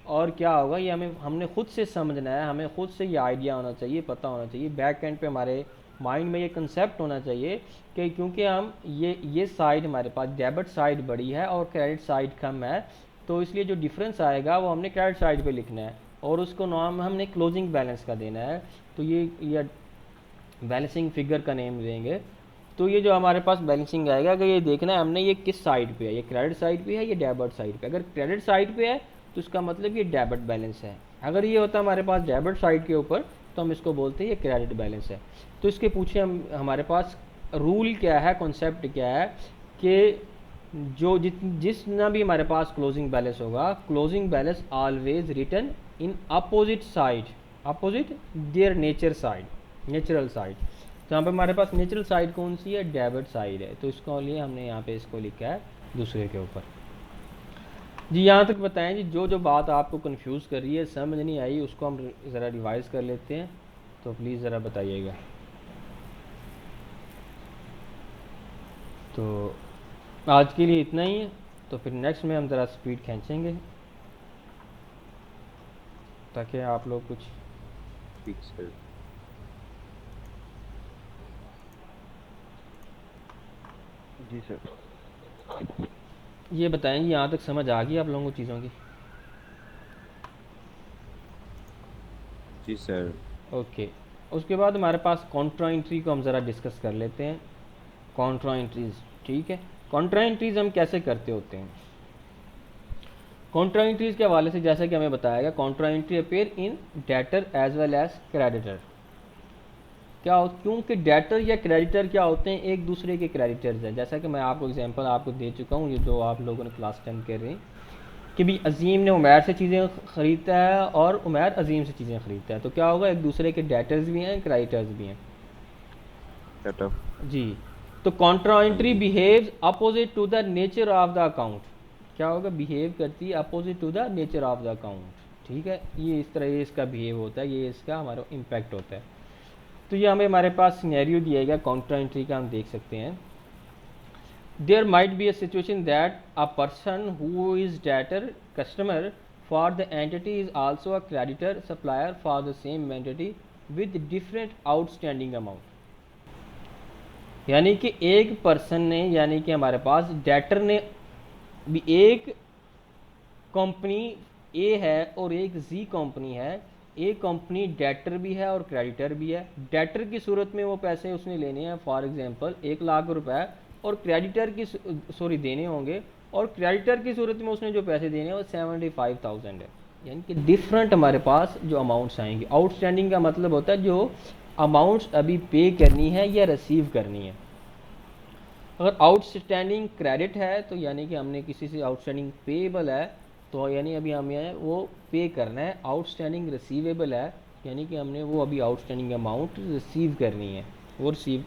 और क्या होगा ये हमने खुद से समझना है, हमें खुद से ये आइडिया होना चाहिए, पता होना चाहिए, बैक एंड पे हमारे माइंड में ये कंसेप्ट होना चाहिए कि क्योंकि हम ये साइड हमारे पास डेबिट साइड बड़ी है और क्रेडिट साइड कम है, तो इसलिए जो डिफरेंस आएगा वो हमने क्रेडिट साइड पे लिखना है और उसको नाम हमने क्लोजिंग बैलेंस का देना है। तो ये बैलेंसिंग फिगर का नेम देंगे। तो ये जो हमारे पास बैलेंसिंग आएगा, अगर ये देखना है हमने ये किस साइड पे है, ये क्रेडिट साइड पे है या डेबिट साइड पे। अगर क्रेडिट साइड पे है तो इसका मतलब ये डेबिट बैलेंस है। अगर ये होता हमारे पास डेबिट साइड के ऊपर तो हम इसको बोलते हैं ये क्रेडिट बैलेंस है। तो इसके पूछे हम हमारे पास रूल क्या है, कॉन्सेप्ट क्या है कि जो जितना भी हमारे पास क्लोजिंग बैलेंस होगा, closing balance always written in opposite side, opposite their nature side, natural side. तो यहाँ पे हमारे पास नेचुरल साइड कौन सी है, डेबिट साइड है। तो इसको लिए हमने यहाँ पे इसको लिखा है दूसरे के ऊपर। जी यहाँ तक बताएं जी, जो जो बात आपको कंफ्यूज कर रही है, समझ नहीं आई, उसको हम ज़रा रिवाइज़ कर लेते हैं। तो प्लीज़ ज़रा बताइएगा। तो आज के लिए इतना ही है, तो फिर नेक्स्ट में हम ज़रा स्पीड खींचेंगे ताकि आप लोग कुछ ठीक सर। जी सर। ये बताएंगे यहाँ तक समझ आ गई आप लोगों को चीज़ों की। जी सर। ओके, उसके बाद हमारे पास कॉन्ट्रा एंट्री को हम ज़रा डिस्कस कर लेते हैं। कॉन्ट्रा एंट्रीज, ठीक है। कॉन्ट्रा एंट्रीज हम कैसे करते होते हैं? कॉन्ट्रा एंट्रीज के हवाले से जैसा कि हमें बताया गया, contra entry appear in debtor as well as creditor. क्या हो, क्योंकि डेटर या क्रेडिटर क्या होते हैं, एक दूसरे के क्रेडिटर्स हैं। जैसा कि मैं आपको एग्जांपल आपको दे चुका हूँ, ये जो आप लोगों ने क्लास 10 कर रहे हैं कि भी अजीम ने उमैर से चीज़ें ख़रीदता है और उमैर अजीम से चीज़ें ख़रीदता है, तो क्या होगा, एक दूसरे के डेटर्स भी हैं, क्रेडिटर्स भी हैं। सेटअप। जी, तो कॉन्ट्रा हाँ एंट्री जी। Behaves opposite to the nature of the account. क्या होगा, बिहेव करती है opposite to the nature of the account. ठीक है, ये इस तरह ये इसका बिहेव होता है, ये इसका हमारा इम्पैक्ट होता है। तो ये हमारे पास सिनेरियो दिया गया कॉन्ट्रा एंट्री का, हम देख सकते हैं। There might be a situation that a person who is debtor customer for the entity is also a creditor supplier for the same entity with different outstanding amount. यानी कि एक पर्सन ने, यानी कि हमारे पास डेटर ने भी, एक कंपनी ए है और एक जी कंपनी है। ए कंपनी डेटर भी है और क्रेडिटर भी है। डेटर की सूरत में वो पैसे उसने लेने हैं, फॉर एग्जांपल 1,00,000 रुपए, और क्रेडिटर की सॉरी देने होंगे, और क्रेडिटर की सूरत में उसने जो पैसे देने हैं वो 75,000 है। यानी कि डिफरेंट हमारे पास जो अमाउंट्स आएंगे। आउटस्टैंडिंग का मतलब होता है जो अमाउंट्स अभी पे करनी है या रिसीव करनी है। अगर आउटस्टैंडिंग क्रेडिट है तो यानी कि हमने किसी से आउटस्टैंडिंग पेएबल है, तो यानी अभी हमें वो पे करना है। आउटस्टैंडिंग रिसीवेबल है, यानी कि हमने वो अभी आउटस्टैंडिंग अमाउंट रिसीव करनी है, वो रिसीव।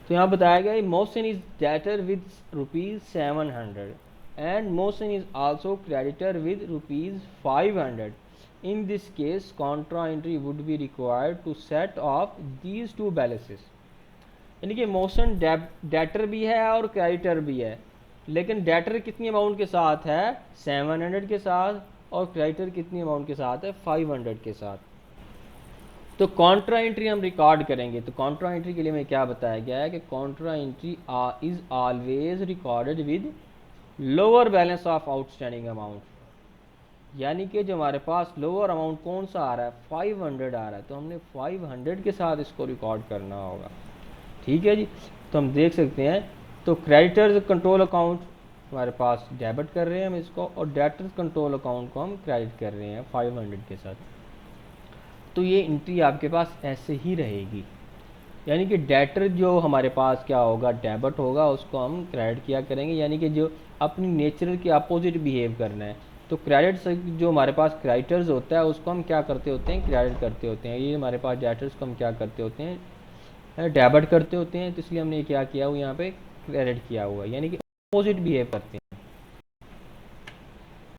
तो यहाँ बताया गया Mohsin is debtor with ₹700 and Mohsin is also creditor with ₹500। In this case contra entry would be required to set off these two balances. यानी कि मोशन डेटर भी है और क्रेडिटर भी है, लेकिन डेटर कितनी अमाउंट के साथ है, 700 के साथ, और क्रेडिटर कितनी अमाउंट के साथ है, 500 के साथ। तो कॉन्ट्रा एंट्री हम रिकॉर्ड करेंगे। तो कॉन्ट्रा एंट्री के लिए हमें क्या बताया गया है कि Contra entry is always recorded with lower balance of outstanding amount. यानी कि जो हमारे पास लोअर अमाउंट कौन सा आ रहा है, 500 आ रहा है, तो हमने 500 के साथ इसको रिकॉर्ड करना होगा। ठीक है जी, तो हम देख सकते हैं। तो क्रेडिटर्स कंट्रोल अकाउंट हमारे पास डेबिट कर रहे हैं हम इसको, और डेटर्स कंट्रोल अकाउंट को हम क्रेडिट कर रहे हैं 500 के साथ। तो ये एंट्री आपके पास ऐसे ही रहेगी। यानी कि डेटर जो हमारे पास क्या होगा, डेबिट होगा, उसको हम क्रेडिट किया करेंगे, यानी कि जो अपनी नेचर के अपोजिट बिहेव करना है। तो क्रेडिट से जो हमारे पास क्रेडिटर्स होता है उसको हम क्या करते होते हैं, क्रेडिट करते होते हैं। ये हमारे पास डेटर्स को हम क्या करते होते हैं, डेबिट करते होते हैं। तो इसलिए हमने क्या किया हुआ यहाँ पे क्रेडिट किया हुआ है, यानी कि अपोजिट बिहेव करते हैं।